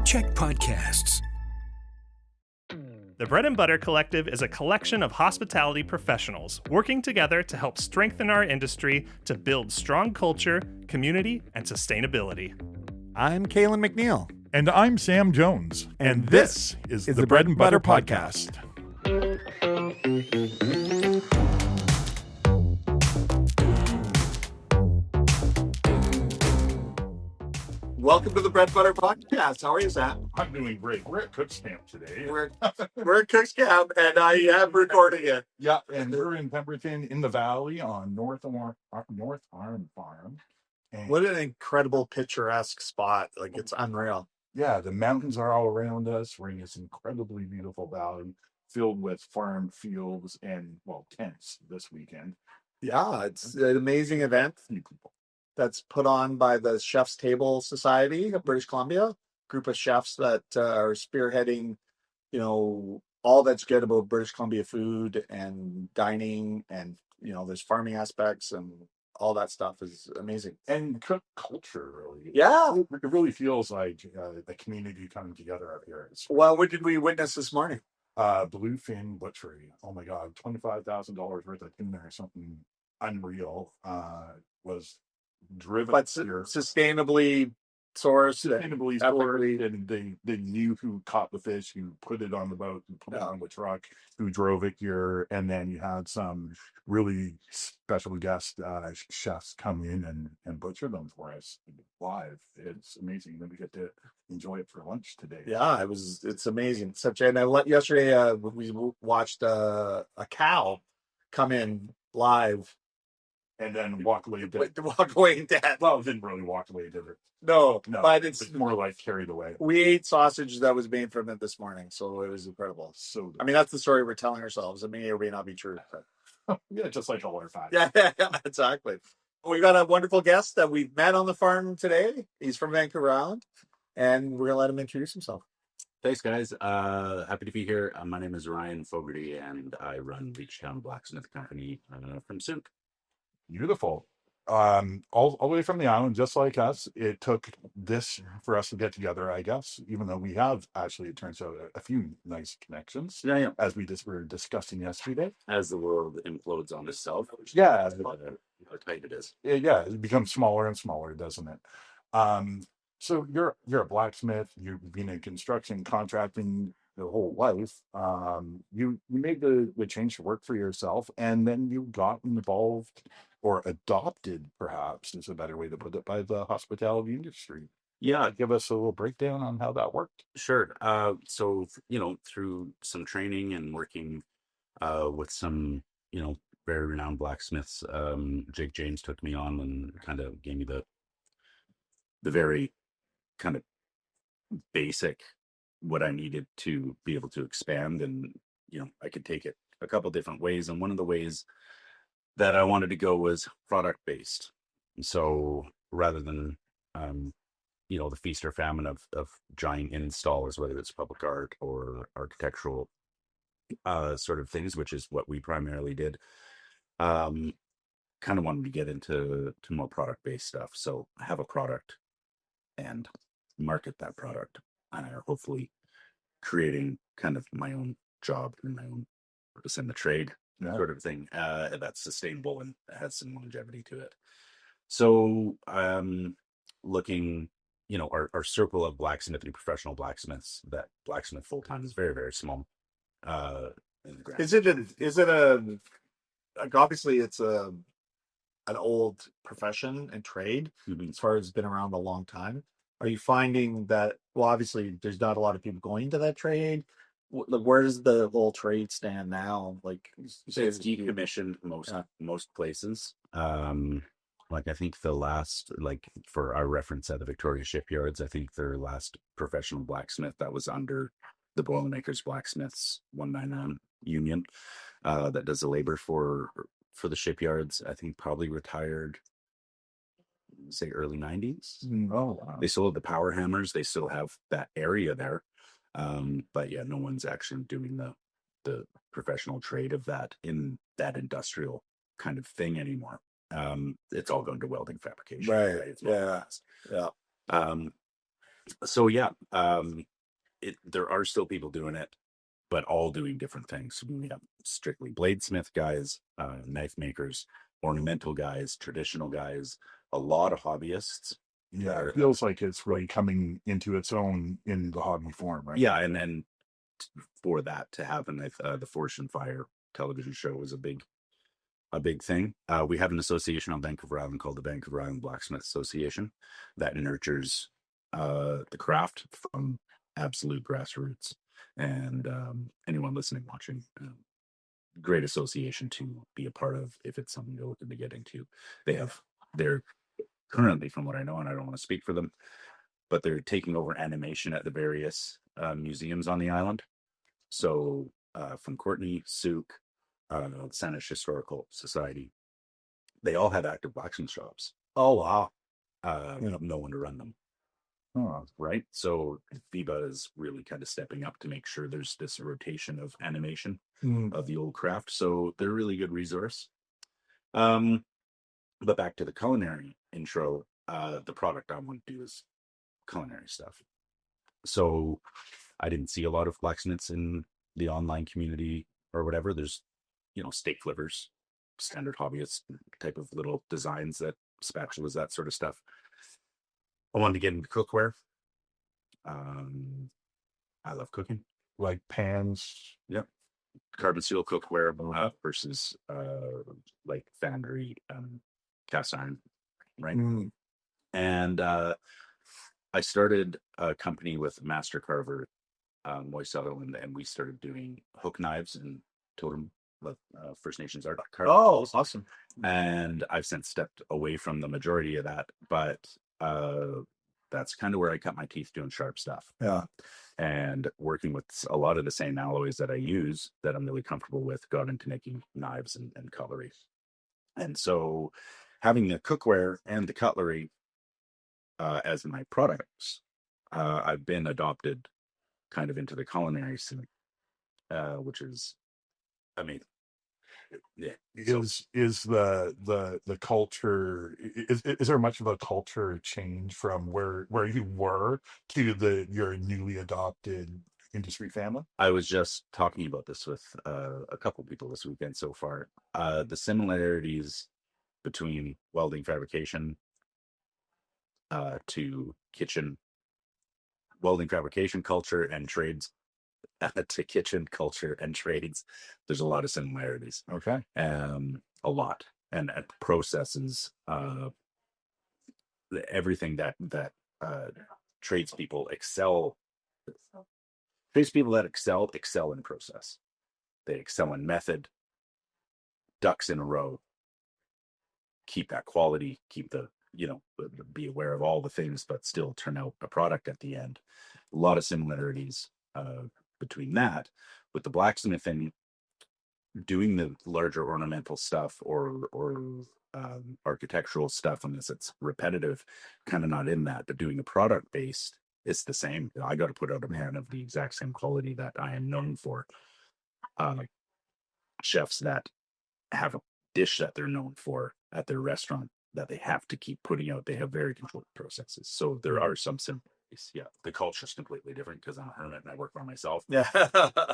Check podcasts. The Bread and Butter Collective is a collection of hospitality professionals working together to help strengthen our industry to build strong culture, community, and sustainability. I'm Calen McNeil. And I'm Sam Jones. And this is the Bread and Butter Podcast. Welcome to the Bread and Butter Podcast. How are you, Sam? I'm doing great. We're at Cook's Camp today. We're at Cook's Camp, and I am recording it. Yeah, and we're in Pemberton in the valley on North Arm Farm. And what an incredible picturesque spot. Like, it's unreal. yeah, the mountains are all around us. We're in this incredibly beautiful valley filled with farm fields and, well, tents this weekend. Yeah, it's an amazing event that's put on by the Chef's Table Society of British Columbia, group of chefs that are spearheading, all that's good about British Columbia food and dining, and, there's farming aspects and all that stuff is amazing. And cook culture, really. Yeah. It really feels like the community coming together up here. Well, what did we witness this morning? Bluefin Butchery. Oh my God, $25,000 worth of tuna or something unreal was driven But here. sustainably sourced. Sustainably sourced, and they knew who caught the fish, who put it on the boat, who put it on the truck, who drove it here, and then you had some really special guest chefs come in and butcher them for us live. It's amazing. Then we get to enjoy it for lunch today. Yeah, it's amazing. Yesterday we watched a cow come in live and then walk away dead. Well, it didn't really walk away, did it? No, but it's more like carried away. We ate sausage that was made from it this morning, so it was incredible. So good. I mean, that's the story we're telling ourselves. It may or may not be true. But... yeah, just like all our facts. Yeah, exactly. We've got a wonderful guest that we've met on the farm today. He's from Vancouver Island, and we're gonna let him introduce himself. Thanks, guys. Happy to be here. My name is Ryan Fogarty, and I run Leechtown Blacksmith Company from Souk. Beautiful. All the way from the island, just like us. It took this for us to get together, I guess, even though we have actually, it turns out, a few nice connections. Yeah. As we just were discussing yesterday. As the world implodes on itself. Yeah. How tight it is. Yeah, it becomes smaller and smaller, doesn't it? So you're a blacksmith. You've been in construction, contracting the whole life. You made the change to work for yourself, and then you got involved, or adopted, perhaps is a better way to put it, by the hospitality industry. Yeah. Give us a little breakdown on how that worked. Sure. So, through some training and working with some, very renowned blacksmiths, Jake James took me on and kind of gave me the very kind of basic what I needed to be able to expand, and I could take it a couple different ways, and one of the ways that I wanted to go was product based. So rather than the feast or famine of giant installers, whether it's public art or architectural sort of things, which is what we primarily did, kind of wanted to get into more product based stuff. So I have a product and market that product, and are hopefully creating kind of my own job and my own purpose in the trade sort of thing that's sustainable and has some longevity to it. So looking, our circle of blacksmithing, professional blacksmiths that blacksmith full time is very, very small. Obviously it's an old profession and trade, as far as it's been around a long time. Are you finding that, well, obviously there's not a lot of people going into that trade? Where does the whole trade stand now? Like, say it's decommissioned most places. Like, I think the last, for our reference at the Victoria Shipyards, I think their last professional blacksmith that was under the Boilermakers Blacksmiths 199 union that does the labor for the shipyards, I think probably retired, say, early 90s. Oh, wow. They still have the power hammers. They still have that area there. But yeah, no one's actually doing the professional trade of that in that industrial kind of thing anymore. It's all going to welding fabrication. Right. Yeah. So yeah, there are still people doing it, but all doing different things. We have strictly bladesmith guys, knife makers, ornamental guys, traditional guys, a lot of hobbyists. Yeah, it feels like it's really coming into its own in the hobby form, right? Yeah, and then for that to happen, the Force and Fire television show was a big thing. We have an association on Vancouver Island called the Vancouver Island Blacksmith Association that nurtures the craft from absolute grassroots. And anyone listening, watching, great association to be a part of if it's something you're looking to get into. They're currently, from what I know, and I don't want to speak for them, but they're taking over animation at the various museums on the island. So from Courtney, Souk, Saanich Historical Society, they all have active blacksmith shops. Oh wow. No one to run them. Oh, Right. So FIBA is really kind of stepping up to make sure there's this rotation of animation of the old craft. So they're a really good resource. But back to the culinary intro, the product I want to do is culinary stuff. So I didn't see a lot of blacksmiths in the online community or whatever. There's, steak flippers, standard hobbyist type of little designs, that spatulas, that sort of stuff. I wanted to get into cookware. I love cooking. like pans. Yep. Carbon steel cookware versus like foundry cast iron, right? And I started a company with master carver Moy Sutherland, and we started doing hook knives and totem First Nations art carving. Oh, awesome. And I've since stepped away from the majority of that, but that's kind of where I cut my teeth doing sharp stuff. Yeah. And working with a lot of the same alloys that I use that I'm really comfortable with, got into making knives and cutlery. And so having the cookware and the cutlery as my products, I've been adopted kind of into the culinary scene, which is amazing. Yeah. Is the culture, is there much of a culture change from where you were to your newly adopted industry family? I was just talking about this with a couple people this weekend so far. The similarities between welding fabrication to welding fabrication culture and trades to kitchen culture and trades. There's a lot of similarities. Okay. A lot. And processes, everything that tradespeople excel. Tradespeople that excel in process. They excel in method, ducks in a row, keep that quality, keep be aware of all the things, but still turn out a product at the end. A lot of similarities between that. With the blacksmithing, doing the larger ornamental stuff or architectural stuff, unless it's repetitive, kind of not in that, but doing the product based, it's the same. I got to put out a pan of the exact same quality that I am known for. Chefs that have a dish that they're known for at their restaurant that they have to keep putting out, they have very controlled processes. So there are some similarities. Yeah, the culture is completely different because I'm a hermit and I work by myself. Yeah.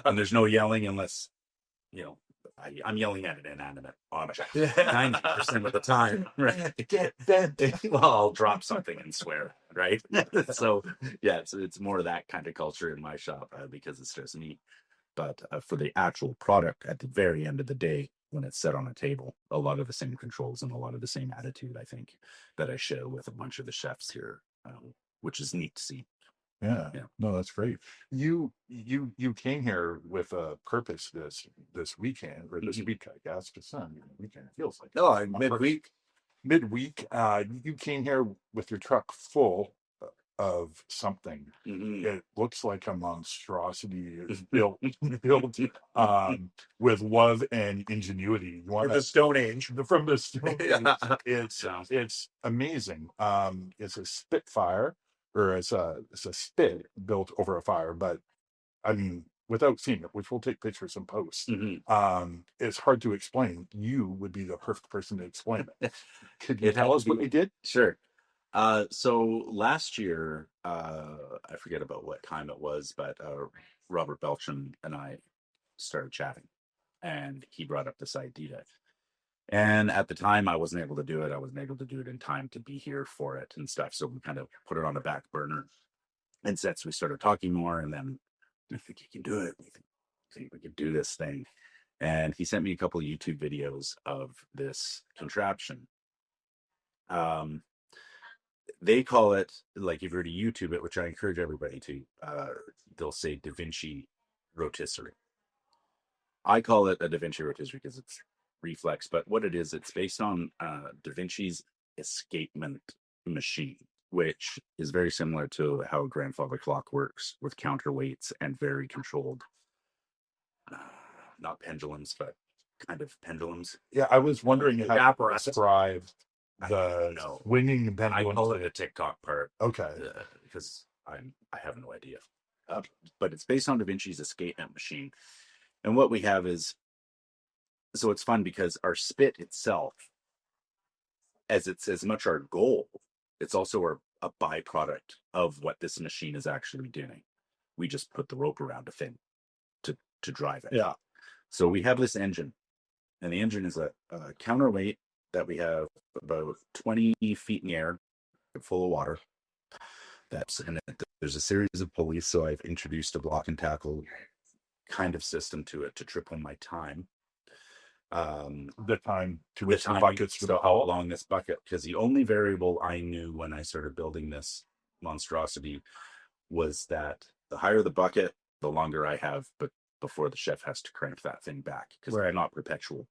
And there's no yelling unless, I'm yelling at an inanimate object 90% of the time. Right? Get bent. Well, I'll drop something and swear, right? So yeah, it's more of that kind of culture in my shop because it's just me. But for the actual product, at the very end of the day, when it's set on a table, a lot of the same controls and a lot of the same attitude, I think, that I share with a bunch of the chefs here, which is neat to see. Yeah. No, that's great. You came here with a purpose this weekend, or this week, I guess, but weekend feels like. No, midweek. You came here with your truck full of something. Mm-hmm. It looks like a monstrosity is built with love and ingenuity. From the Stone Age. From the Stone Age. It's amazing. It's a Spitfire, or it's a spit built over a fire, but I mean, without seeing it, which we'll take pictures and post, it's hard to explain. You would be the perfect person to explain it. Could you tell us what you did? Sure. So last year, I forget about what time it was, but Robert Belcham and I started chatting, and he brought up this idea. And at the time, I wasn't able to do it. I wasn't able to do it in time to be here for it and stuff. So we kind of put it on the back burner. And since we started talking more, and then I think you can do it. We think we could do this thing. And he sent me a couple of YouTube videos of this contraption. They call it, like, if you were to YouTube it, which I encourage everybody to, they'll say Da Vinci rotisserie. I call it a Da Vinci rotisserie because it's reflex, but what it is, it's based on Da Vinci's escapement machine, which is very similar to how a grandfather clock works, with counterweights and very controlled, not pendulums, but kind of pendulums. Yeah, I was wondering how to Apparatus. describe the No. swinging I pendulum. call it a TikTok part Okay. because I have no idea. But it's based on Da Vinci's escapement machine. And what we have is, so it's fun because our spit itself, as it's as much our goal, it's also a byproduct of what this machine is actually doing. We just put the rope around a thing to drive it. Yeah. So we have this engine, and the engine is a counterweight that we have about 20 feet in the air, full of water. That's in it. There's a series of pulleys, so I've introduced a block and tackle kind of system to it to triple my time. The time to The which the time buckets so to how long this bucket, because the only variable I knew when I started building this monstrosity was that the higher the bucket, the longer I have, but before the chef has to crank that thing back, because they're not perpetual.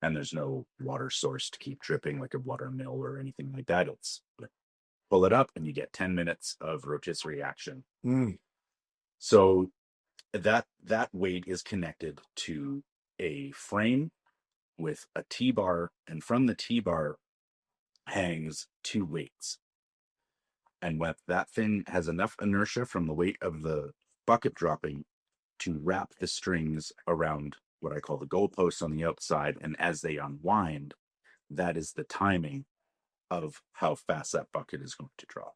And there's no water source to keep dripping like a water mill or anything like that. It's pull it up and you get 10 minutes of rotisserie action. So that weight is connected to a frame with a T-bar, and from the T-bar hangs two weights. And when that thing has enough inertia from the weight of the bucket dropping to wrap the strings around what I call the goalposts on the outside, and as they unwind, that is the timing of how fast that bucket is going to drop.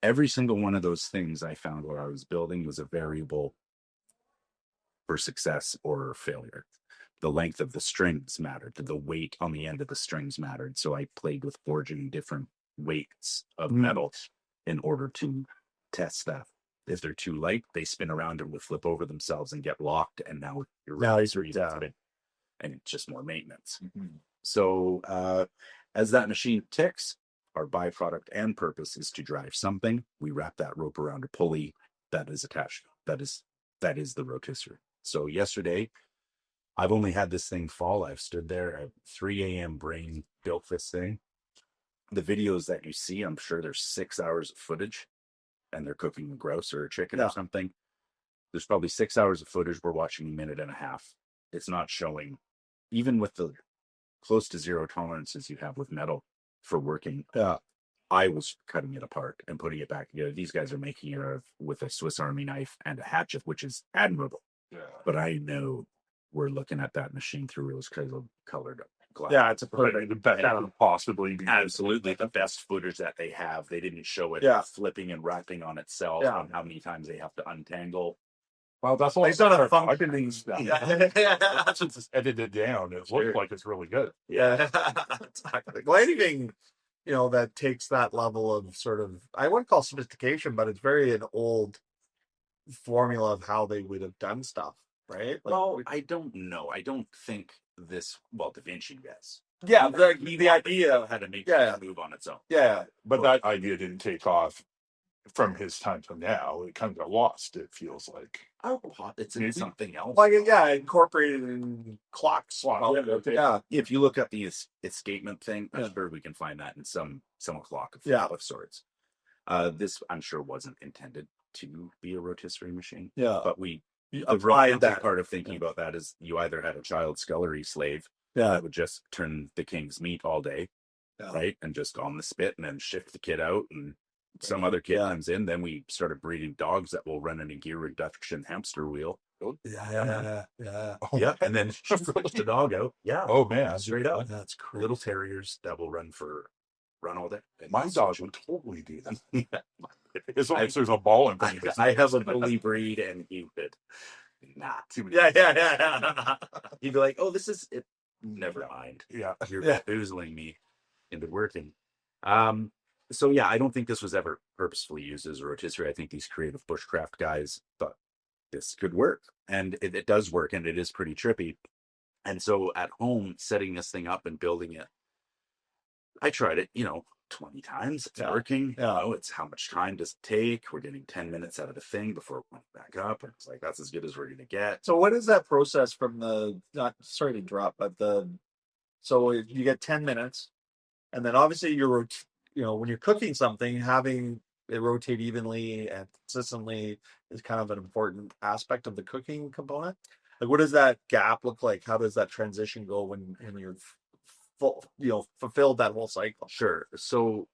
Every single one of those things I found while I was building was a variable for success or failure. The length of the strings mattered, the weight on the end of the strings mattered. So I played with forging different weights of metal in order to test that. If they're too light, they spin around and would flip over themselves and get locked. And now you're and it's just more maintenance. So as that machine ticks, our byproduct and purpose is to drive something. We wrap that rope around a pulley that is attached. That is the rotisserie. So yesterday, I've only had this thing fall. I've stood there at 3 a.m. brain built this thing. The videos that you see, I'm sure there's 6 hours of footage, and they're cooking a grouse or a chicken or something. There's probably 6 hours of footage. We're watching a minute and a half. It's not showing, even with the close to zero tolerances you have with metal for working. I was cutting it apart and putting it back together. These guys are making it with a Swiss Army knife and a hatchet, which is admirable. But I know we're looking at that machine through rose-colored glass. Yeah, it's a perfect. The best that would possibly be. Absolutely the best footage that they have. They didn't show it flipping and wrapping on itself on how many times they have to untangle. Well, that's all. It's not a functioning stuff. That's just edited down. It looks like it's really good. Yeah, exactly. Well, anything, that takes that level of sort of, I wouldn't call sophistication, but it's very an old formula of how they would have done stuff, right? Well, I don't know. I don't think this. Well, Da Vinci, yes. Yeah, the idea had to make it move on its own. Yeah, but that idea didn't take off from his time to now. It kind of got lost, it feels like. Oh, it's in something else. Like, incorporated in clocks. If you look up the escapement thing, I'm sure we can find that in some clock of sorts. This, I'm sure, wasn't intended to be a rotisserie machine. Yeah. But the romantic part of thinking about that is you either had a child scullery slave that would just turn the king's meat all day, right? And just on the spit and then shift the kid out, and some other kid comes in. Then we started breeding dogs that will run in a gear reduction hamster wheel. Yeah. And then push the dog out. Yeah. Oh man, straight up. That's crazy. Little terriers that will run for run all day. My dog would totally do that. Yeah. As long as there's a ball in front of I have a bully breed, and he would not. Yeah. He'd be like, "Oh, this is it." Never mind. Yeah. You're Yeah. bamboozling me into working. So yeah, I don't think this was ever purposefully used as a rotisserie. I think these creative bushcraft guys thought this could work, and it does work, and it is pretty trippy. And so at home, setting this thing up and building it, I tried it, 20 times. It's working. Yeah. It's how much time does it take? We're getting 10 minutes out of the thing before it went back up. And it's like, that's as good as we're going to get. So what is that process from not sorry to drop, but so you get 10 minutes, and then obviously when you're cooking something, having it rotate evenly and consistently is kind of an important aspect of the cooking component. Like, what does that gap look like? How does that transition go when you're fulfilled that whole cycle? Sure. So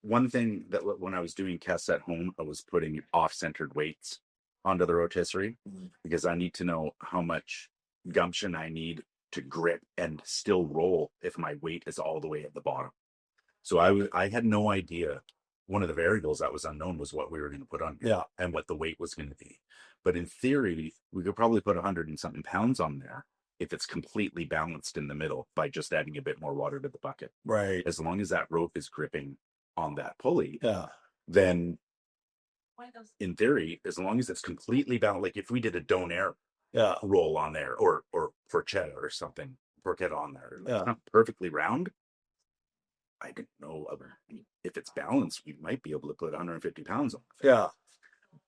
one thing that when I was doing tests at home, I was putting off-centered weights onto the rotisserie because I need to know how much gumption I need to grip and still roll if my weight is all the way at the bottom. So I had no idea. One of the variables that was unknown was what we were going to put on here and what the weight was going to be. But in theory, we could probably put 100 and something pounds on there if it's completely balanced in the middle by just adding a bit more water to the bucket. Right. As long as that rope is gripping on that pulley, Yeah. then in theory, as long as it's completely balanced, like if we did a donair roll on there or porchetta or something, porchetta on there, it's not perfectly round. I didn't know if it's balanced, we might be able to put 150 pounds on it. Yeah.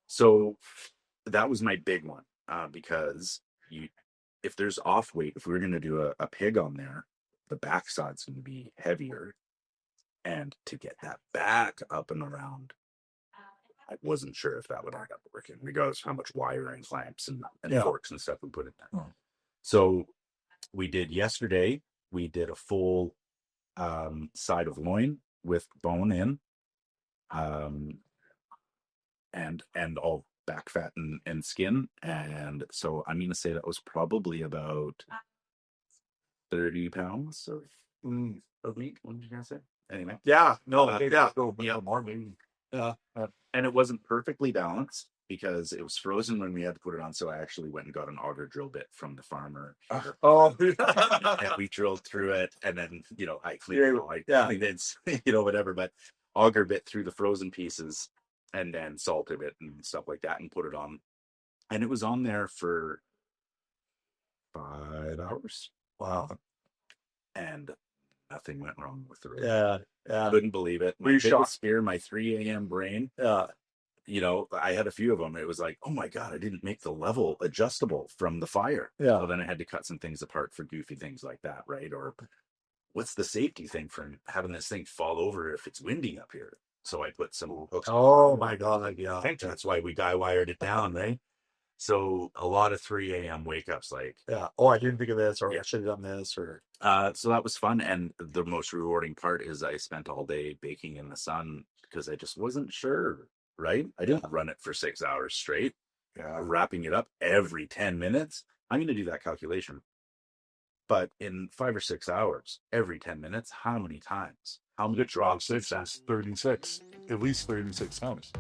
So that was my big one, because if there's off weight, if we were going to do a pig on there, the backside's going to be heavier. And to get that back up and around, I wasn't sure if that would end up working because how much wire and clamps and forks and stuff we put in there. So we did a full side of loin with bone in, and all back fat and skin. And so I'm going to say that was probably about 30 pounds of meat. What did you guys say? Anyway. Yeah. No. More maybe. Yeah. And it wasn't perfectly balanced because it was frozen when we had to put it on. So I actually went and got an auger drill bit from the farmer. Oh. And we drilled through it, and then I cleaned it, whatever. But auger bit through the frozen pieces, and then salted it and stuff like that, and put it on. And it was on there for 5 hours. Wow. And nothing went wrong with the rope. Yeah. Couldn't believe it. Were you shocked? My 3 a.m. brain. I had a few of them. It was like, oh my God, I didn't make the level adjustable from the fire. Yeah. So then I had to cut some things apart for goofy things like that, right? Or what's the safety thing for having this thing fall over if it's windy up here? So I put some hooks. Oh my God. Yeah. I think that's why we guy wired it down, right? So a lot of 3 a.m. wake ups, like, oh, I didn't think of this, or I should have done this, or. So that was fun. And the most rewarding part is I spent all day baking in the sun because I just wasn't sure, right? I didn't run it for 6 hours straight. Wrapping it up every 10 minutes. I'm going to do that calculation. But in 5 or 6 hours, every 10 minutes, how many times? How many drops? 36, at least 36 times.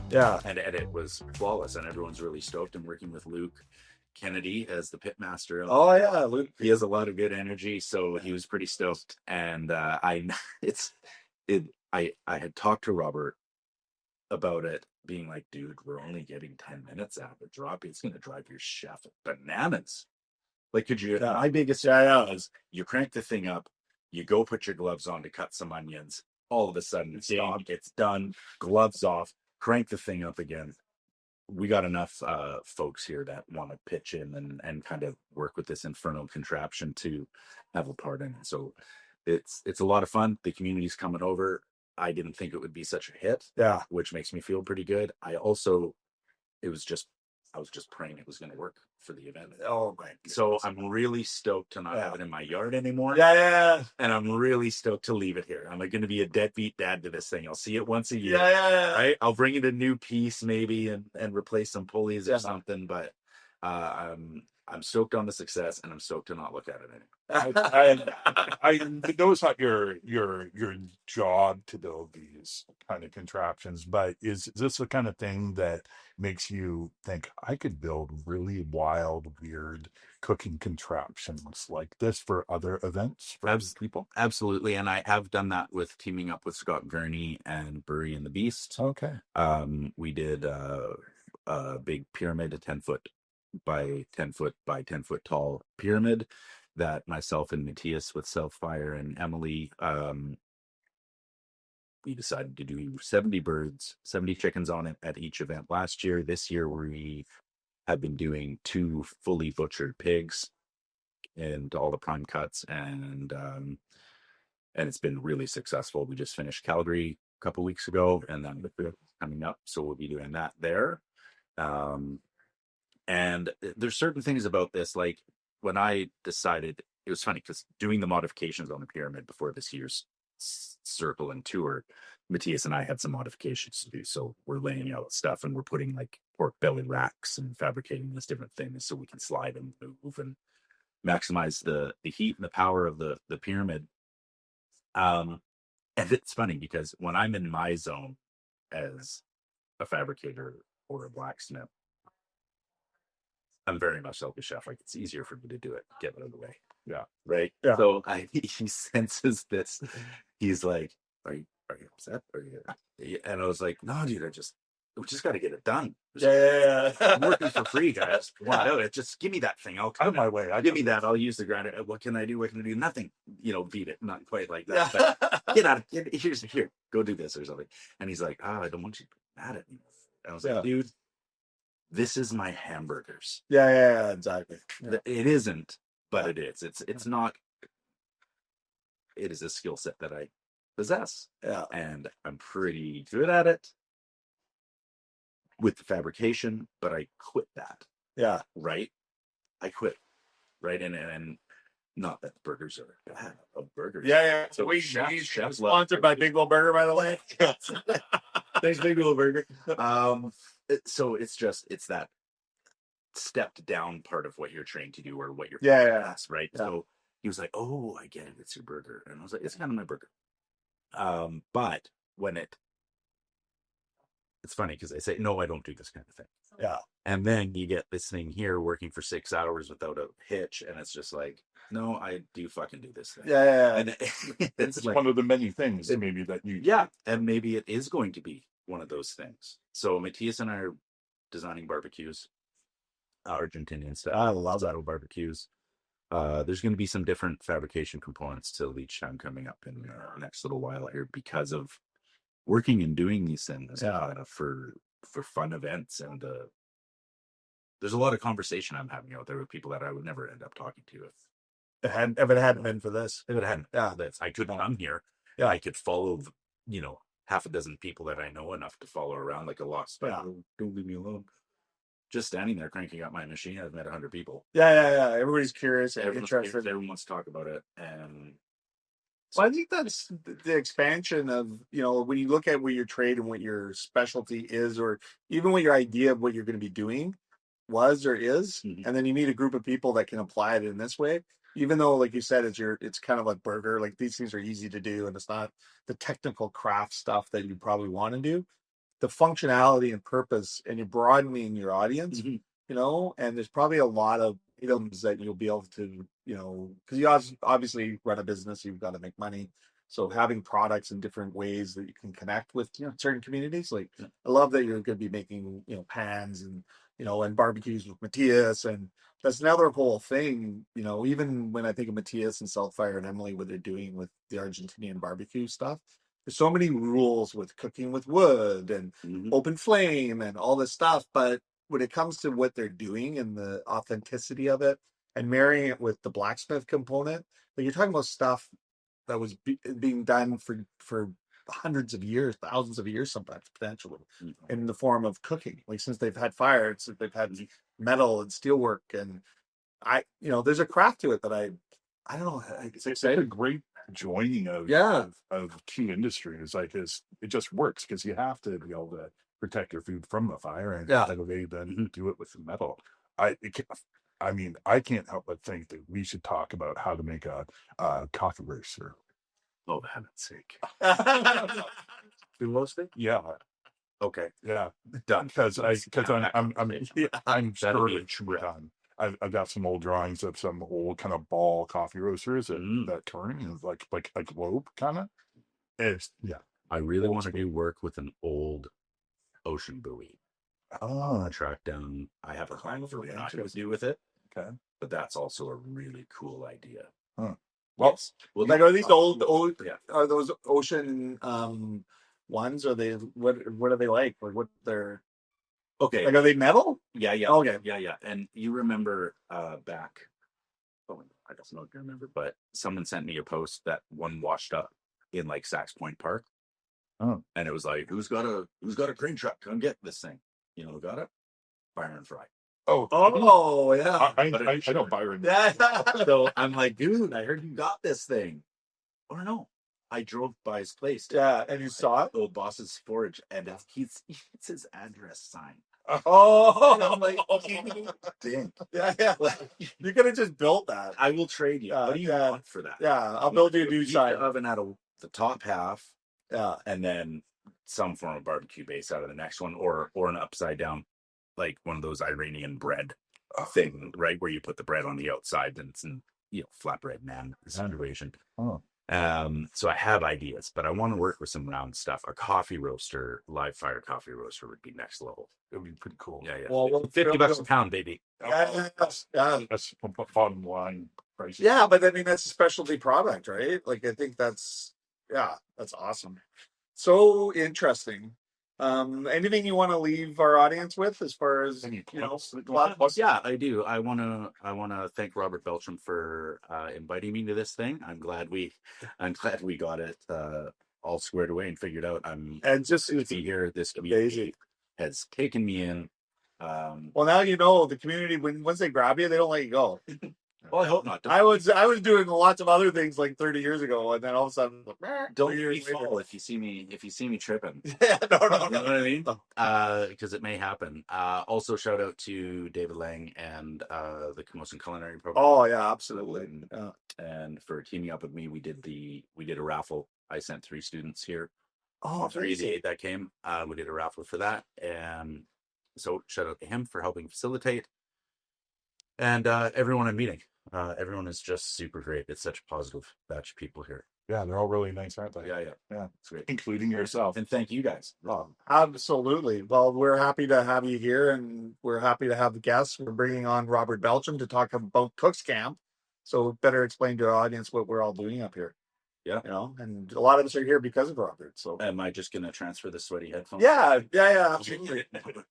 Yeah. And it was flawless, and everyone's really stoked. I'm working with Luke Kennedy as the pit master. Oh yeah, Luke. He has a lot of good energy, so he was pretty stoked. And I had talked to Robert about it, being like, dude, we're only getting 10 minutes out of the drop. It's going to drive your chef bananas. Like, could you? My biggest is you crank the thing up, you go put your gloves on to cut some onions. All of a sudden, it's done. Gloves off. Crank the thing up again. We got enough folks here that want to pitch in and kind of work with this infernal contraption to have a part in it. So it's a lot of fun. The community's coming over. I didn't think it would be such a hit. Yeah. Which makes me feel pretty good. It was just I was just praying it was going to work for the event. Oh my! So I'm really stoked to not have it in my yard anymore. Yeah. And I'm really stoked to leave it here. I'm going to be a deadbeat dad to this thing. I'll see it once a year. Yeah. Right? I'll bring it a new piece maybe and replace some pulleys or something. But I'm stoked on the success, and I'm stoked to not look at it anymore. I know it's not your job to build these kind of contraptions, but is this the kind of thing that makes you think I could build really wild, weird cooking contraptions like this for other events for people? Absolutely. And I have done that with teaming up with Scott Gurney and Bury and the Beast. Okay. We did a big pyramid, a 10-foot by 10-foot by 10-foot tall pyramid that myself and Matthias with Self-Fire and Emily, we decided to do 70 birds, 70 chickens on it at each event last year. This year we have been doing 2 fully butchered pigs and all the prime cuts, and it's been really successful. We just finished Calgary a couple weeks ago, and then the coming up, so we'll be doing that there. And there's certain things about this, like when I decided, it was funny because doing the modifications on the pyramid before this year's circle and tour, Matthias and I had some modifications to do. So we're laying out stuff and we're putting like pork belly racks and fabricating these different things so we can slide and move and maximize the heat and the power of the pyramid. And it's funny because when I'm in my zone as a fabricator or a blacksmith, I'm very much like a chef. Like it's easier for me to do it, get it out of the way. Yeah. Right. Yeah. So he senses this. He's like, "Are you upset? Are you?" And I was like, "No, dude. We just got to get it done. I'm working for free, guys. Just give me that thing. I'll come Out of my way. Give me that. I'll use the grinder. What can I do? What can I do? Nothing. Beat it. Not quite like that. But get out. Here. Go do this or something." And he's like, "I don't want you to be mad at me." I was like, "Dude, this is my hamburgers." Yeah, exactly. Yeah. It isn't, but it is. It's not. It is a skill set that I possess. Yeah. And I'm pretty good at it with the fabrication, but I quit that. Yeah. Right. I quit. Right. And not that the burgers are bad. Burgers. Yeah. So he's chefs sponsored by Big Will Burger, by the way. Thanks, Big Will Burger. So it's that stepped down part of what you're trained to do or what you're right. Yeah. So he was like, "Oh, I get it. It's your burger." And I was like, "It's kind of my burger." But when it's funny because I say, "No, I don't do this kind of thing." Yeah. And then you get this thing here working for 6 hours without a hitch, and it's just like, "No, I do fucking do this thing." Yeah. And it's like, one of the many things maybe that you. Yeah, and maybe it is going to be one of those things. So Matthias and I are designing barbecues, Argentinian style. I love that. Barbecues. There's going to be some different fabrication components to Leechtown coming up in the next little while here because of working and doing these things for fun events. And there's a lot of conversation I'm having out there with people that I would never end up talking to if it hadn't been for this. If it hadn't, I could come here. Yeah, I could follow, half a dozen people that I know enough to follow around like a lost. Don't leave me alone. Just standing there cranking out my machine, I've met 100 people. Yeah. Everybody's curious and interested. Everyone wants to talk about it. And well, I think that's the expansion of, when you look at what your trade and what your specialty is, or even what your idea of what you're going to be doing was or is, and then you meet a group of people that can apply it in this way. Even though, like you said, it's kind of like burger, like these things are easy to do, and it's not the technical craft stuff that you probably want to do. The functionality and purpose, and you're broadening your audience, and there's probably a lot of items that you'll be able to, because you obviously run a business, you've got to make money. So having products in different ways that you can connect with certain communities, like I love that you're going to be making, pans and, and barbecues with Matthias, and that's another whole thing, even when I think of Matthias and Self-Fire and Emily, what they're doing with the Argentinian barbecue stuff. There's so many rules with cooking with wood and open flame and all this stuff. But when it comes to what they're doing and the authenticity of it and marrying it with the blacksmith component, like you're talking about stuff that was being done for hundreds of years, thousands of years, sometimes potentially, Mhm. in the form of cooking. Like since they've had fire, since they've had metal and steelwork, and there's a craft to it that I don't know. It's It's a exciting. great joining Yeah. of key industries. Like it just works because you have to be able to protect your food from the fire, and Yeah. the way then do it with the metal. I can't help but think that we should talk about how to make a coffee roaster. Oh, heaven's sake. Do most things? Yeah, Okay. yeah. Done. Because I'm That'd be discouraged with I've got some old drawings of some old kind of ball coffee roasters that turn is like a globe kind of. It's I really Old want to school. do work with an old ocean buoy. I oh want to track down. I have a plan for what I'm going to do with it, okay. but that's also a really cool idea. Huh. Well, Yes. Well, Like, are these old? Yeah. Are those ocean ones? Are they what are they like? Like what they're Okay. like? Are they metal? Yeah. Okay. Yeah. And you remember back, I don't know if you remember, but someone sent me a post that one washed up in like Sax Point Park. Oh. And it was like, who's got a crane truck? Come get this thing. You know who got it? Fire and Fry. Oh yeah. I don't buy it. Yeah. So I'm like, dude, I heard you got this thing. Or no, I drove by his place. Yeah, and you saw it. Old Boss's Forge, and it's his address sign. Oh, And I'm like, dang. Yeah. You could have just built that. I will trade you. What do you want for that? Yeah, I'll build you a new Heat the sign. oven out of the top half, Yeah. and then some form of barbecue base out of the next one, or an upside down, like one of those Iranian bread thing, right, where you put the bread on the outside, and it's in flatbread naan situation. Oh. So I have ideas, but I want to work with some round stuff. A coffee roaster, live fire coffee roaster would be next level. It would be pretty cool. Yeah. Well, $50 a pound, baby. Yeah. That's bottom line price. Yeah, but I mean that's a specialty product, right? Like I think that's awesome. So interesting. Anything you want to leave our audience with as far as Yeah, I do. I want to thank Robert Belcham for inviting me to this thing. I'm glad we got it all squared away and figured out. and just To be here. This community has taken me in. Well, now you know the community. Once they grab you, they don't let you go. Well, I hope not. I was doing lots of other things like 30 years ago, and then all of a sudden, Don't fall if you see me tripping. Yeah, no. You know what I mean? Because it may happen. Also, shout out to David Lang and the Camosun Culinary Program. Oh yeah, absolutely. And for teaming up with me, we did a raffle. I sent 3 students here. Oh, 3 of the 8 that came. We did a raffle for that, and so shout out to him for helping facilitate. And everyone I'm meeting. Everyone is just super great. It's such a positive batch of people here. Yeah, they're all really nice, aren't they? Yeah. It's great. Including yourself. And thank you guys. Absolutely. Well, we're happy to have you here, and we're happy to have the guests. We're bringing on Robert Belcham to talk about Cook's Camp. So better explain to our audience what we're all doing up here. Yeah. And a lot of us are here because of Robert. So Am I just gonna transfer the sweaty headphones? yeah, absolutely.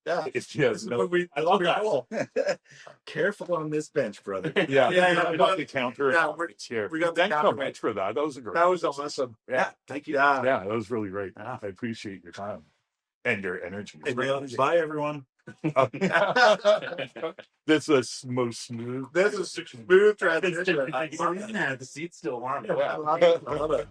Yeah. It's just I love that. Careful on this bench, brother. Yeah. Yeah. We got the counter. Yeah, It's here. we got the Thanks so counter. much for that. That was a great. That was awesome. Yeah. Thank you. Yeah. Yeah, that was really great. I appreciate your time and your energy. Bye, everyone. This is most smooth. This is a smooth transition. The seat's still warm. Yeah, I love it.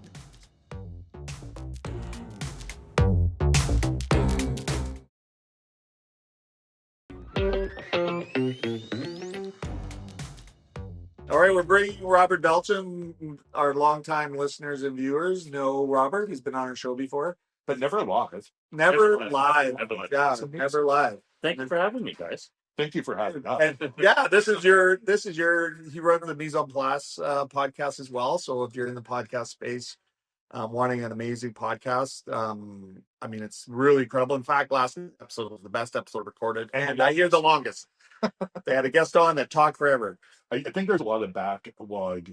All right, we're bringing Robert Belcham. Our longtime listeners and viewers know Robert. He's been on our show before. But never live. Never live. Never live. Yeah, never live. Thank you for having me, guys. Thank you for having us. And yeah, this is your he runs the Mise en Place podcast as well. So if you're in the podcast space, wanting an amazing podcast, I mean it's really incredible. In fact, last episode was the best episode recorded, and I hear the longest. They had a guest on that talked forever. I think there's a lot of backlog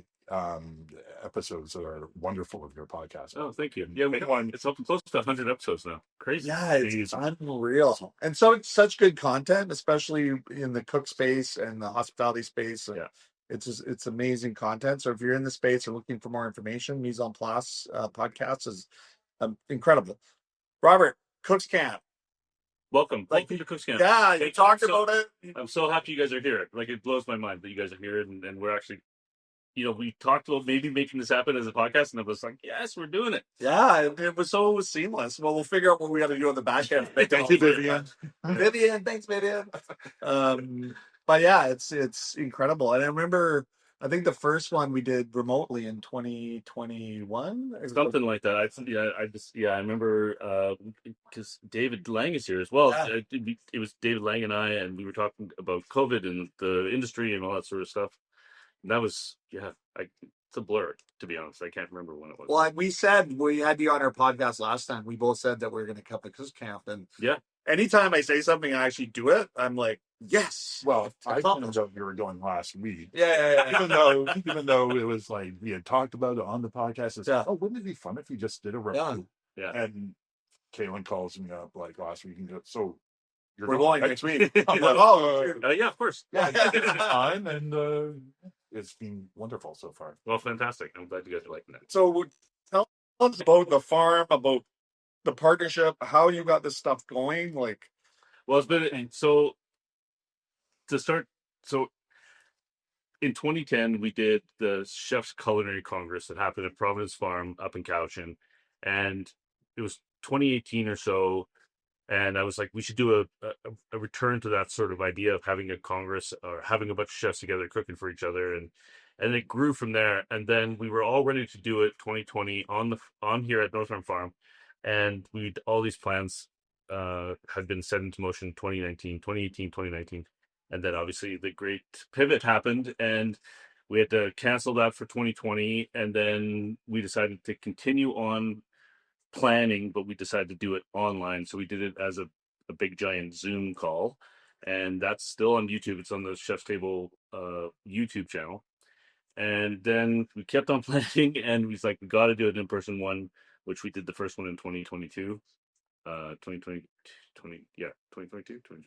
episodes that are wonderful of your podcast. Oh, thank you. Yeah, it's up close to 100 episodes now. Crazy. Yeah, it's unreal. And so it's such good content, especially in the cook space and the hospitality space. Yeah. It's amazing content. So if you're in the space or looking for more information, Mise en Place podcast is incredible. Robert, Cooks Camp. Welcome Like, to Cooks Camp. Yeah, you Thank talked so- about it. I'm so happy you guys are here. Like, it blows my mind that you guys are here, and we're actually, we talked about maybe making this happen as a podcast, and I was like, yes, we're doing it. Yeah, it was so seamless. Well, we'll figure out what we got to do on the back end. Thank you, Vivian. Vivian, thanks, Vivian. But yeah, it's incredible. And I remember, I think the first one we did remotely in 2021. Something like that. I remember because David Lang is here as well. Yeah. It was David Lang and I, and we were talking about COVID and the industry and all that sort of stuff. And that was, it's a blur, to be honest. I can't remember when it was. Well, we said we had you on our podcast last time. We both said that we were going to come to Cooks Camp, and Yeah. anytime I say something and I actually do it, I'm like, yes. Well, I found out you were going last week. Yeah. Even though it was like we had talked about it on the podcast. It's Yeah. oh, wouldn't it be fun if you just did a remote? Yeah. And Calen calls me up like last week and goes, so you're We're going next week. I'm Like, like, oh, Yeah, of course. yeah, it's fine, and it's been wonderful so far. Well, fantastic. I'm glad you guys are liking that. so tell us about the farm, about the partnership, how you got this stuff going. Like, Well, it's been so to start. So in 2010, we did the Chef's Culinary Congress that happened at Providence Farm up in Cowichan, and it was 2018 or so. And I was like, we should do a return to that sort of idea of having a congress or having a bunch of chefs together cooking for each other, and it grew from there. And then we were all ready to do it 2020 on here at Northern Farm, and all these plans had been set into motion 2019, 2018, 2019, and then obviously the great pivot happened, and we had to cancel that for 2020, and then we decided to continue on planning, but we decided to do it online. So we did it as a big giant Zoom call, and that's still on YouTube. It's on the Chef's Table YouTube channel. And then we kept on planning, and we was like, we got to do an in-person one, which we did the first one in 2022. 2022.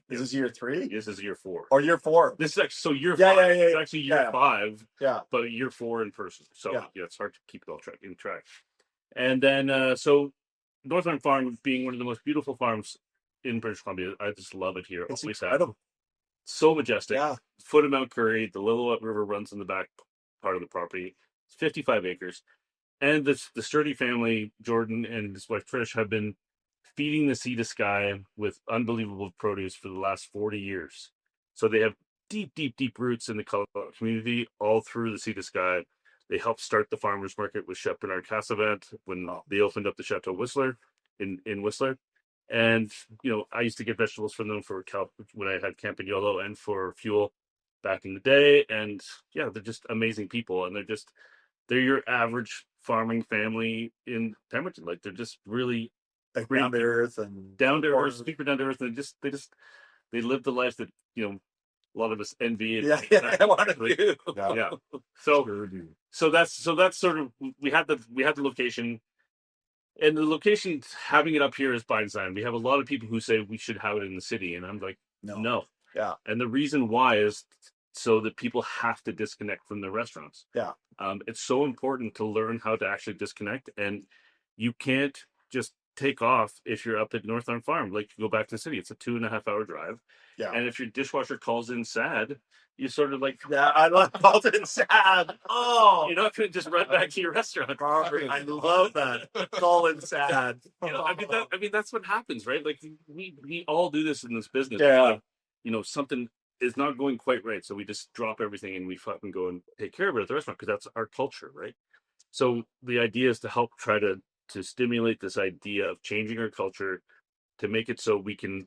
is this year 3? This is year 4. Or year 4? This is actually so year Yeah, 5. yeah, yeah, It's actually year yeah. 5, Yeah. but year 4 in person. So Yeah. it's hard to keep it all in track. And then so Northern Farm being one of the most beautiful farms in British Columbia, I just love it here. It's Always have. incredible. So majestic. Yeah. Foot of Mount Currie, the Lillooet River runs in the back part of the property. It's 55 acres. And the sturdy family, Jordan and his wife Trish, have been feeding the sea to sky with unbelievable produce for the last 40 years. So they have deep, deep, deep roots in the Colorado community all through the sea to sky. They helped start the farmers market with Chef Bernard Cassavant when they opened up the Chateau Whistler in Whistler. And, I used to get vegetables from them for when I had Campagnolo and for fuel back in the day. And yeah, they're just amazing people. And they're your average farming family in Pemberton. Like, they're just really Like great, down to earth and super down to earth. And they live the life that, a lot of us envy. Yeah, I want to do. Yeah. So, Sure do. so that's sort of, we had the location, and the location, having it up here is by design. We have a lot of people who say we should have it in the city, and I'm like, no. Yeah. And the reason why is so that people have to disconnect from their restaurants. Yeah. It's so important to learn how to actually disconnect, and you can't just take off if you're up at Northern Farm. Like, you go back to the city, it's a 2.5-hour drive. Yeah. And if your dishwasher calls in sad, you sort of like, Yeah, I love Alton sad. Oh, you're not going to just run back to your restaurant. Robert, I love that. Colin sad. I mean, that's what happens, right? Like, we all do this in this business. Yeah. Like, something is not going quite right, so we just drop everything and we fucking go and take care of it at the restaurant, because that's our culture, right? So the idea is to help try to stimulate this idea of changing our culture to make it so we can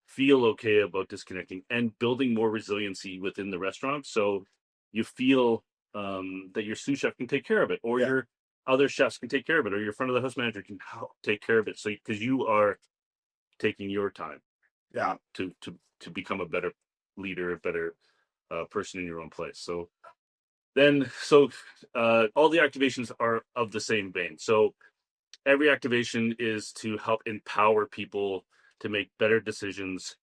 feel okay about disconnecting and building more resiliency within the restaurant. So you feel that your sous chef can take care of it, or your other chefs can take care of it, or your front of the house manager can help take care of it. So, because you are taking your time, to become a better leader, a better person in your own place. So all the activations are of the same vein. So every activation is to help empower people to make better decisions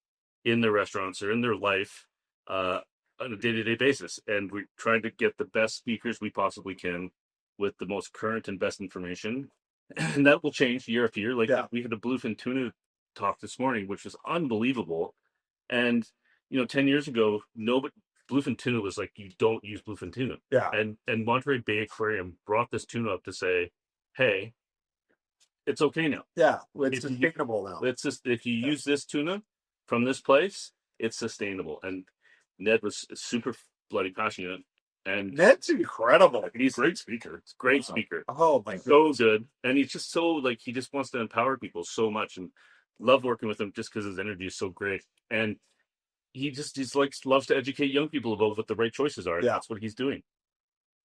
in their restaurants or in their life on a day-to-day basis. And we're trying to get the best speakers we possibly can with the most current and best information, and that will change year after year. Like Yeah. we had a bluefin tuna talk this morning, which was unbelievable. And 10 years ago, nobody bluefin tuna was like, you don't use bluefin tuna. Yeah. And Monterey Bay Aquarium brought this tuna up to say, hey, it's okay now. Yeah. It's If you- sustainable now. It's just if you use this tuna from this place, it's sustainable. And Ned was super bloody passionate. And Ned's incredible. he's Great speaker. great Awesome. speaker. Oh my So goodness. good. And he's just so like he just wants to empower people so much, and love working with him just because his energy is so great. And he's like loves to educate young people about what the right choices are. And Yeah. that's what he's doing.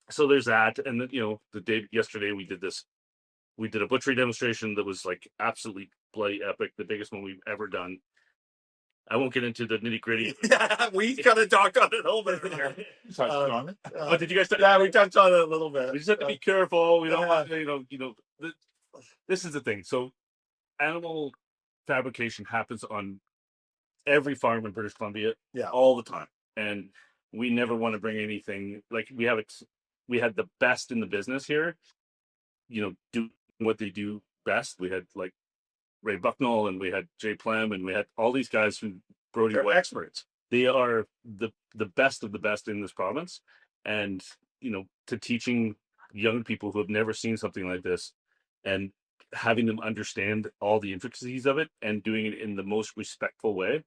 So there's that. And then, the day yesterday we did a butchery demonstration that was like absolutely bloody epic, the biggest one we've ever done. I won't get into the nitty gritty. Yeah, we kind of talked on it a little bit there. Touched on it. But did you guys? Yeah, we touched on it a little bit. We just have to be careful. We don't Yeah. want this is the thing. So animal fabrication happens on every farm in British Columbia Yeah. all the time. And we never want to bring anything like we had the best in the business here, do what they do best. We had like Ray Bucknell and we had Jay Plem and we had all these guys from Brody They're White. experts. They are the best of the best in this province. And, to teaching young people who have never seen something like this and having them understand all the intricacies of it and doing it in the most respectful way,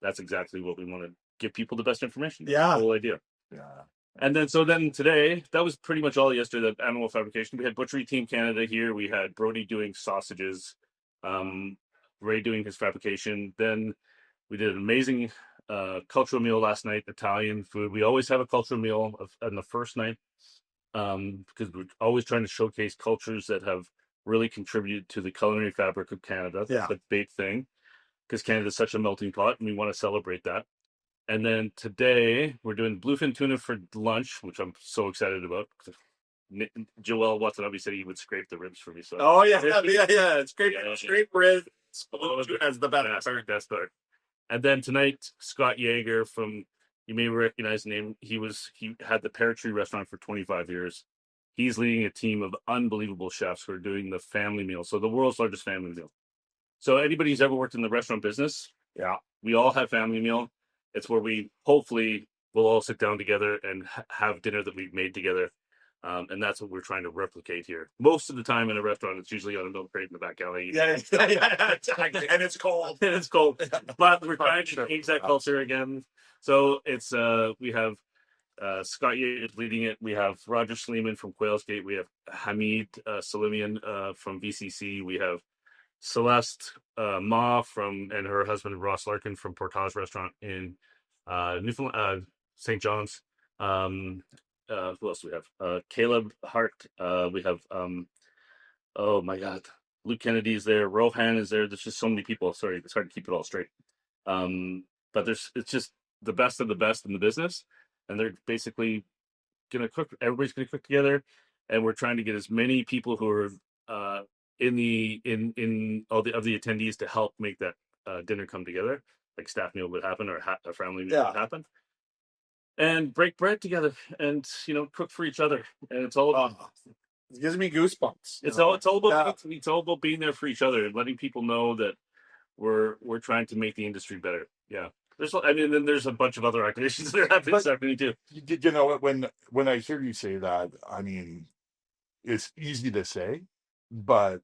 that's exactly what we want to give people the best information. Yeah. That's the whole idea. Yeah. And then today, that was pretty much all yesterday, the animal fabrication. We had Butchery Team Canada here. We had Brody doing sausages, Ray doing his fabrication. Then we did an amazing cultural meal last night, Italian food. We always have a cultural meal on the first night because we're always trying to showcase cultures that have really contributed to the culinary fabric of Canada. Yeah. That's a big thing because Canada is such a melting pot and we want to celebrate that. And then today we're doing bluefin tuna for lunch, which I'm so excited about. Joel Watanabe said he would scrape the ribs for me. So Oh yeah. It's great. Yeah. Great rib. Oh, As the best. best part. And then tonight, Scott Yeager from, you may recognize the name. He had the Pear Tree restaurant for 25 years. He's leading a team of unbelievable chefs who are doing the family meal. So the world's largest family meal. So anybody who's ever worked in the restaurant business, yeah, we all have family meal. It's where we hopefully will all sit down together and have dinner that we've made together. And that's what we're trying to replicate here. Most of the time in a restaurant, it's usually on a milk crate in the back alley. Yeah. Exactly. And it's cold. And it's cold. But we're trying to change that culture again. So it's we have Scott Yates leading it. We have Roger Sleeman from Quailsgate. We have Hamid Salimian from VCC. We have Celeste Ma and her husband Ross Larkin from Portage Restaurant in Newfoundland, St. John's. Who else do we have? Caleb Hart. We have oh my God, Luke Kennedy's there. Rohan is there. There's just so many people. Sorry, it's hard to keep it all straight. But it's just the best of the best in the business, and they're basically gonna cook. Everybody's gonna cook together, and we're trying to get as many people who are in all the attendees to help make that dinner come together, like staff meal would happen or a family meal would happen, and break bread together and cook for each other. And it's all about it gives me goosebumps. it's all about being there for each other and letting people know that we're trying to make the industry better. Yeah. Then there's a bunch of other activations that are happening this afternoon too. When I hear you say that, I mean, it's easy to say, but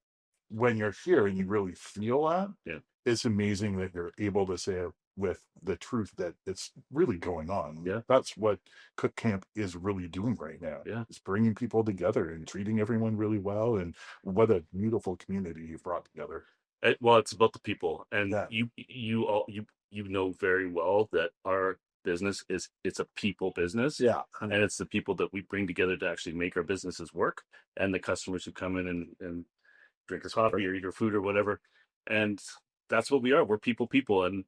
when you're here and you really feel that, it's amazing that you're able to say it with the truth that it's really going on. Yeah. That's what Cook Camp is really doing right now. Yeah. It's bringing people together and treating everyone really well. And what a beautiful community you've brought together. It's about the people. And you know very well that our business it's a people business. Yeah. And it's the people that we bring together to actually make our businesses work, and the customers who come in and drink us coffee or eat our food or whatever. And that's what we are. We're people. And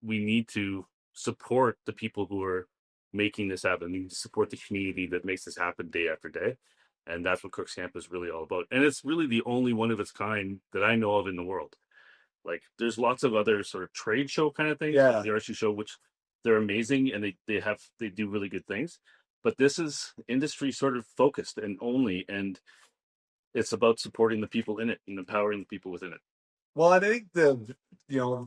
we need to support the people who are making this happen. We need to support the community that makes this happen day after day. And that's what Cook's Camp is really all about. And it's really the only one of its kind that I know of in the world. Like there's lots of other sort of trade show kind of things. Yeah. The RC show, which they're amazing and they do really good things. But this is industry sort of focused and only, and it's about supporting the people in it and empowering the people within it. Well, I think the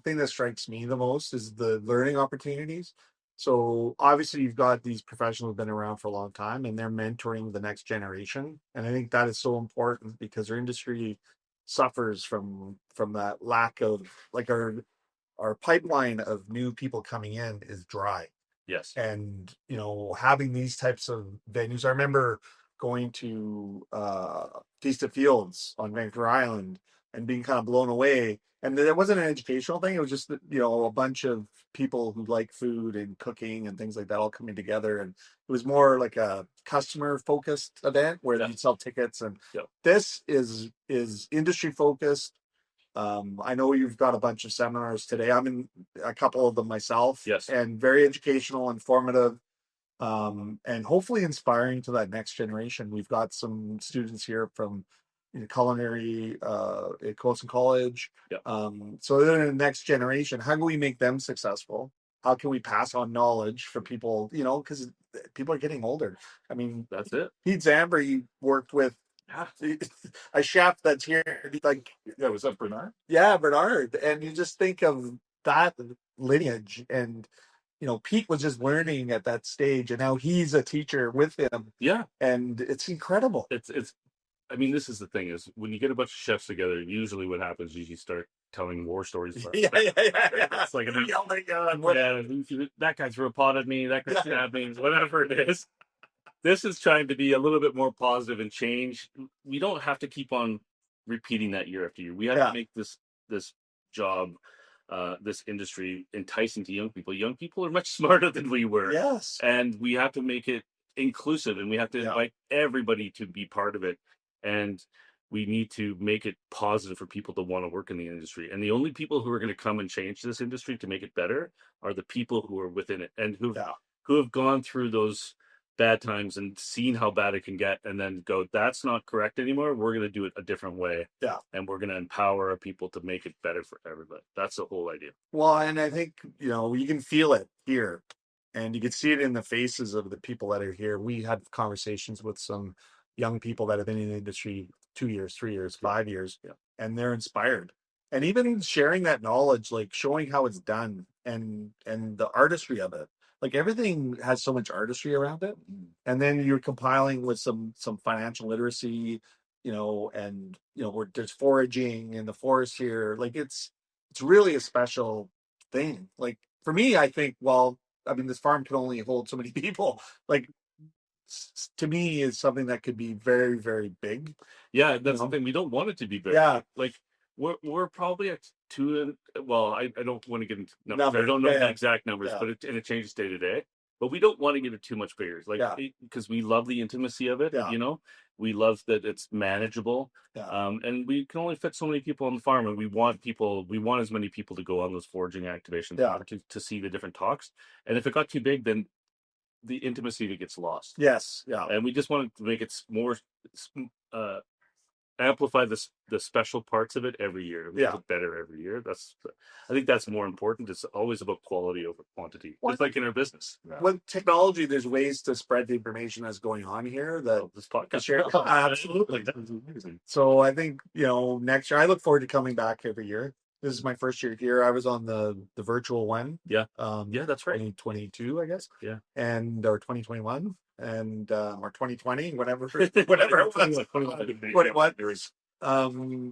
thing that strikes me the most is the learning opportunities. So obviously you've got these professionals who've been around for a long time and they're mentoring the next generation. And I think that is so important because our industry suffers from that lack of, like, our pipeline of new people coming in is dry. Yes. And having these types of venues, I remember going to Feast of Fields on Vancouver Island and being kind of blown away. And it wasn't an educational thing, it was just a bunch of people who like food and cooking and things like that all coming together, and it was more like a customer focused event where Yeah. you sell tickets. And Yeah. this is industry focused. I know you've got a bunch of seminars today. I'm in a couple of them myself. Yes. And very educational, informative, and hopefully inspiring to that next generation. We've got some students here from culinary at Coastal College. Yeah. So they're the next generation. How can we make them successful? How can we pass on knowledge for people, because people are getting older. I mean, That's it. Pete Zambry worked with a chef that's here, like, Yeah, was that Bernard? yeah, Bernard. And you just think of that lineage, and Pete was just learning at that stage, and now he's a teacher with him. Yeah. And it's incredible. It's I mean, this is the thing, is when you get a bunch of chefs together, usually what happens is you start telling war stories. Yeah. It's like, oh my God, that guy threw a pot at me, that guy stabbed me, whatever it is. This is trying to be a little bit more positive and change. We don't have to keep on repeating that year after year. We have to make this job, this industry, enticing to young people. Young people are much smarter than we were. Yes. And we have to make it inclusive, and we have to invite everybody to be part of it. And we need to make it positive for people to want to work in the industry. And the only people who are going to come and change this industry to make it better are the people who are within it and who have gone through those bad times and seen how bad it can get, and then go, that's not correct anymore. We're going to do it a different way. Yeah. And we're going to empower our people to make it better for everybody. That's the whole idea. Well, and I think, you can feel it here, and you can see it in the faces of the people that are here. We had conversations with some young people that have been in the industry 2 years, 3 years, 5 years, and they're inspired. And even sharing that knowledge, like showing how it's done and the artistry of it. Like everything has so much artistry around it. And then you're compiling with some financial literacy, and where there's foraging in the forest here. Like it's really a special thing. Like for me, I think, well, I mean, this farm can only hold so many people. Like, to me, is something that could be very, very big. Yeah, that's the thing. We don't want it to be big. Yeah. Like we're probably at 2. Well, I don't want to get into numbers. I don't know the exact numbers, but it changes day to day. But we don't want to get it too much bigger, because we love the intimacy of it. We love that it's manageable. And we can only fit so many people on the farm, and we want as many people to go on those foraging activations to see the different talks. And if it got too big, then the intimacy that gets lost. Yes. Yeah. And we just wanted to make it more amplify the special parts of it every year. Make it better every year. I think that's more important. It's always about quality over quantity. Just like in our business. With technology, there's ways to spread the information that's going on here that this podcast. Absolutely. That was amazing. So I think, next year, I look forward to coming back every year. This is my first year here. I was on the virtual one. Yeah. That's right. 2022, I guess. Yeah. And or 2021 and or 2020, whatever it was.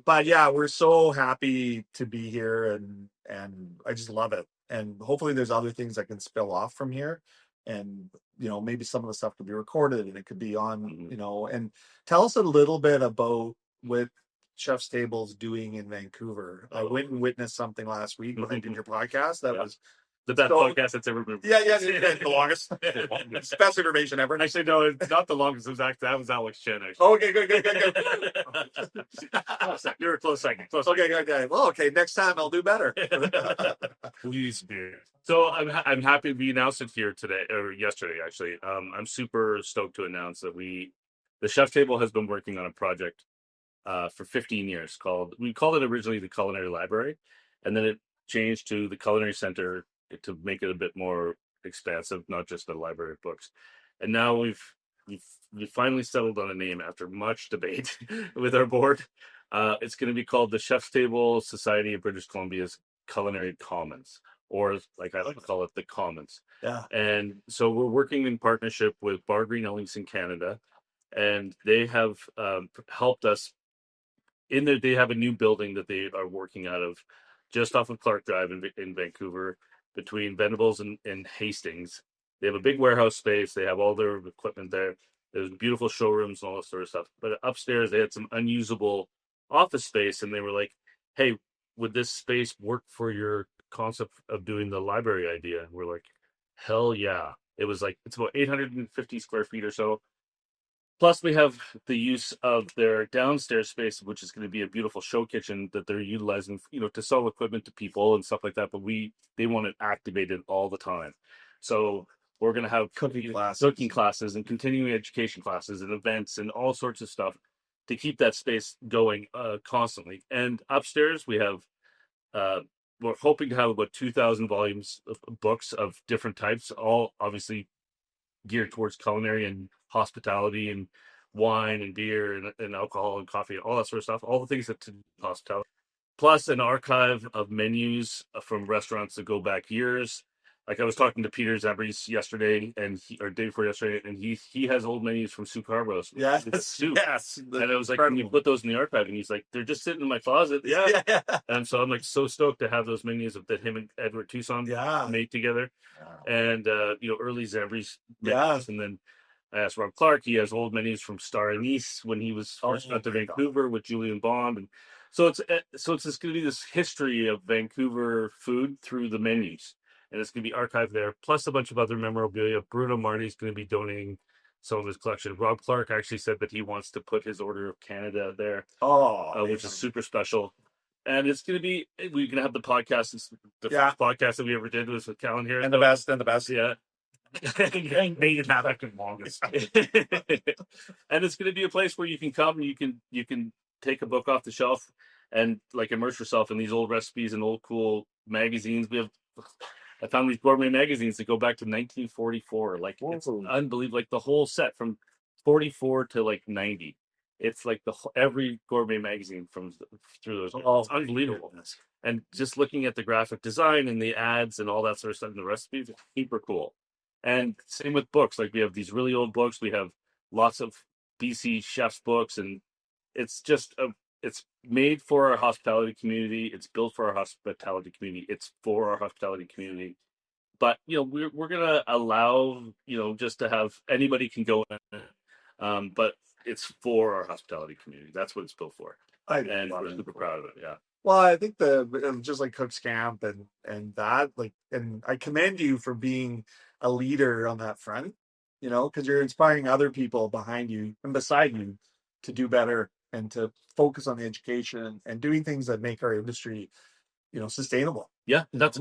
But yeah, we're so happy to be here, and I just love it. And hopefully there's other things that can spill off from here. And maybe some of the stuff could be recorded and it could be on, and tell us a little bit about what Chef's Table's doing in Vancouver. I went and witnessed something last week when I did your podcast. That was the best podcast that's ever been. Yeah, the longest. It's the best information ever. Actually, no, it's not the longest. That was Alex Chen. Actually. Okay, good. You're a close second. Okay. Well, okay. Next time I'll do better. Please do. So I'm happy to be announced here today, or yesterday actually. I'm super stoked to announce that the Chef Table has been working on a project for 15 years we called it originally the Culinary Library, and then it changed to the Culinary Center to make it a bit more expansive, not just a library of books. And now we've we finally settled on a name after much debate with our board. It's going to be called the Chef's Table Society of British Columbia's Culinary Commons, or like I like to call it, the Commons. Yeah. And so we're working in partnership with Bar Green Ellingson Canada, and they have helped us in there. They have a new building that they are working out of just off of Clark Drive in Vancouver, between Venables and Hastings. They have a big warehouse space. They have all their equipment there. There's beautiful showrooms and all that sort of stuff. But upstairs, they had some unusable office space, and they were like, "Hey, would this space work for your concept of doing the library idea?" And we're like, "Hell yeah!" It was like, it's about 850 square feet or so. Plus, we have the use of their downstairs space, which is going to be a beautiful show kitchen that they're utilizing, to sell equipment to people and stuff like that. But they want it activated all the time. So we're going to have cooking classes and continuing education classes and events and all sorts of stuff to keep that space going constantly. And upstairs, we're hoping to have about 2,000 volumes of books of different types, all obviously geared towards culinary and hospitality and wine and beer and alcohol and coffee, all that sort of stuff, all the things that to hospitality, plus an archive of menus from restaurants that go back years. Like I was talking to Peter Zabris yesterday, or day before yesterday, and he has old menus from Sue Carbo's. Yes, Sue. yes. And I was like, "Can you put those in the archive?" And he's like, "They're just sitting in my closet." Yeah. And so I'm like so stoked to have those menus that him and Edward Tucson made together. And early Zabris menus. And then I asked Rob Clark. He has old menus from Star Anise when he was first got to Vancouver with Julian Bond, and so it's just going to be this history of Vancouver food through the menus, and it's going to be archived there, plus a bunch of other memorabilia. Bruno Marty's going to be donating some of his collection. Rob Clark actually said that he wants to put his Order of Canada there, which is super special. And it's going to be, we're going to have the podcast. The first podcast that we ever did was with Calen here. And the best. Yeah. Made it not the longest. And it's going to be a place where you can come and you can take a book off the shelf and like immerse yourself in these old recipes and old cool magazines. I found these gourmet magazines that go back to 1944. Like, it's unbelievable. Like the whole set from 44 to like 90. It's like every gourmet magazine through those. It's unbelievable. And just looking at the graphic design and the ads and all that sort of stuff and the recipes, it's super cool. And same with books. Like we have these really old books. We have lots of BC chefs books, and it's just it's made for our hospitality community. It's built for our hospitality community. It's for our hospitality community. But we're gonna allow just to have anybody can go in, but it's for our hospitality community. That's what it's built for, and we're super proud of it. Yeah. Well, I think just like Cook's Camp and that, like, and I commend you for being a leader on that front, because you're inspiring other people behind you and beside you to do better and to focus on the education and doing things that make our industry, sustainable. Yeah, that's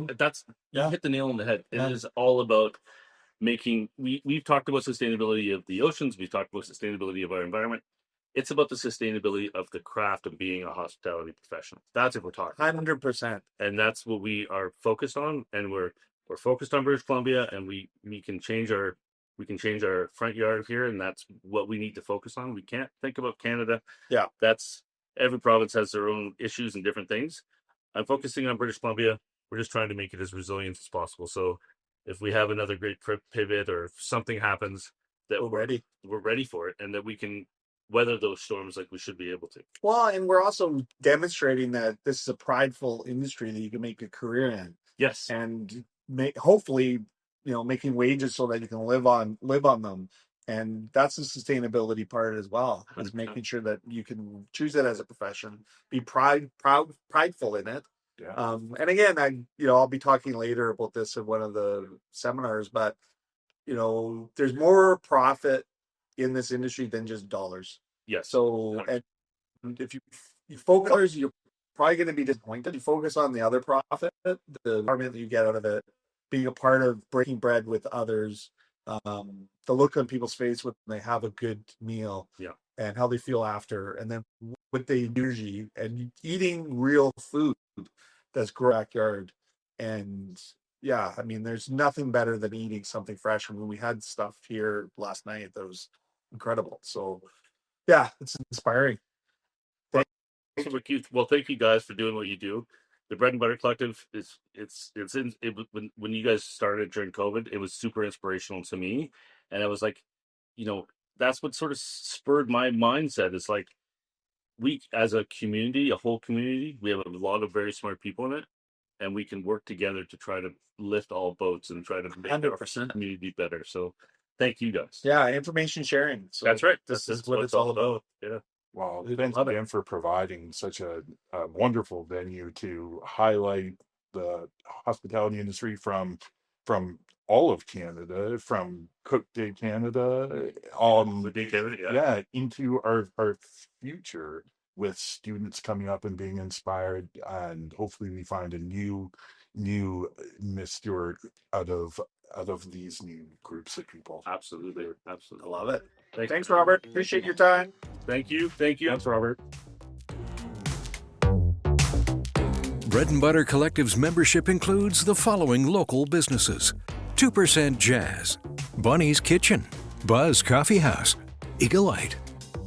you hit the nail on the head. It is all about making. We've talked about sustainability of the oceans. We've talked about sustainability of our environment. It's about the sustainability of the craft of being a hospitality professional. That's what we're talking. 100%. And that's what we are focused on. And we're focused on British Columbia, and we can change our front yard here, and that's what we need to focus on. We can't think about Canada. Yeah, that's every province has their own issues and different things. I'm focusing on British Columbia. We're just trying to make it as resilient as possible. So if we have another great pivot or if something happens, that we're ready for it, and that we can weather those storms like we should be able to. Well, and we're also demonstrating that this is a prideful industry that you can make a career in. Yes. And hopefully, making wages so that you can live on them. And that's the sustainability part as well. Is making sure that you can choose it as a profession, be prideful in it. Yeah. And again, I'll be talking later about this in one of the seminars, but there's more profit in this industry than just dollars. Yes. So, and if you focus, you're probably going to be disappointed. You focus on the other profit, the environment that you get out of it, being a part of breaking bread with others, the look on people's face when they have a good meal, and how they feel after, and then with the energy and eating real food that's grown in the backyard. And there's nothing better than eating something fresh. I mean, we had stuff here last night that was incredible. So yeah, it's inspiring. Well, thank you guys for doing what you do. The Bread and Butter Collective when you guys started during COVID, it was super inspirational to me, and I was like, that's what sort of spurred my mindset. It's like we, as a community, a whole community, we have a lot of very smart people in it, and we can work together to try to lift all boats and try to make our 100%. community better. So, thank you guys. Yeah, information sharing. So That's right. This is what it's all about. Yeah. Well, We thanks love it. again for providing such a wonderful venue to highlight the hospitality industry from all of Canada, from Cook Day Canada, into our future, with students coming up and being inspired, and hopefully we find a new Miss Stewart out of these new groups of people. Absolutely. I love it. Thanks, Robert. Appreciate your time. Thank you. Thanks, Robert. Bread and Butter Collective's membership includes the following local businesses: 2% Jazz, Bunny's Kitchen, Buzz Coffee House, Eagle-Ite,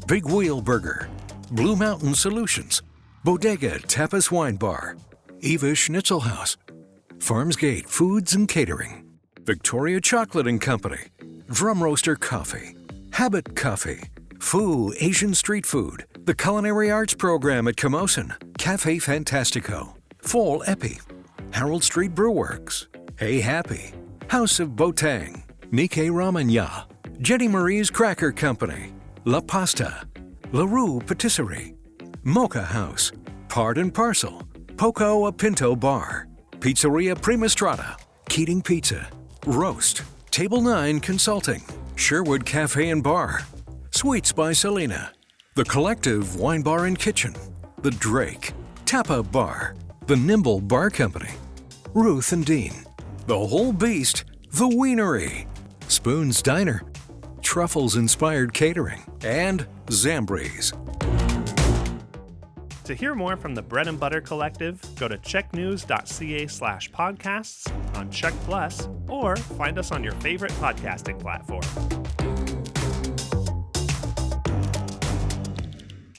Big Wheel Burger, Blue Mountain Solutions, Bodega Tapas Wine Bar, Eva Schnitzel House, Farmsgate Foods and Catering, Victoria Chocolate and Company, Drum Roaster Coffee, Habit Coffee, Foo Asian Street Food, the Culinary Arts Program at Camosun, Cafe Fantastico, Fall Epi, Harold Street Brewworks, Hey Happy, House of Botang, Nikkei Ramen Ya, Jenny Marie's Cracker Company, La Pasta, La Rue Patisserie, Mocha House, Part and Parcel, Poco a Pinto Bar, Pizzeria Prima Strada, Keating Pizza, Roast, Table 9 Consulting, Sherwood Cafe and Bar, Sweets by Selena, The Collective Wine Bar and Kitchen, The Drake, Tapa Bar, The Nimble Bar Company, Ruth and Dean, The Whole Beast, The Wienery, Spoon's Diner, Truffles Inspired Catering, and Zambries. To hear more from the Bread and Butter Collective, go to checknews.ca/podcasts on Check Plus, or find us on your favorite podcasting platform.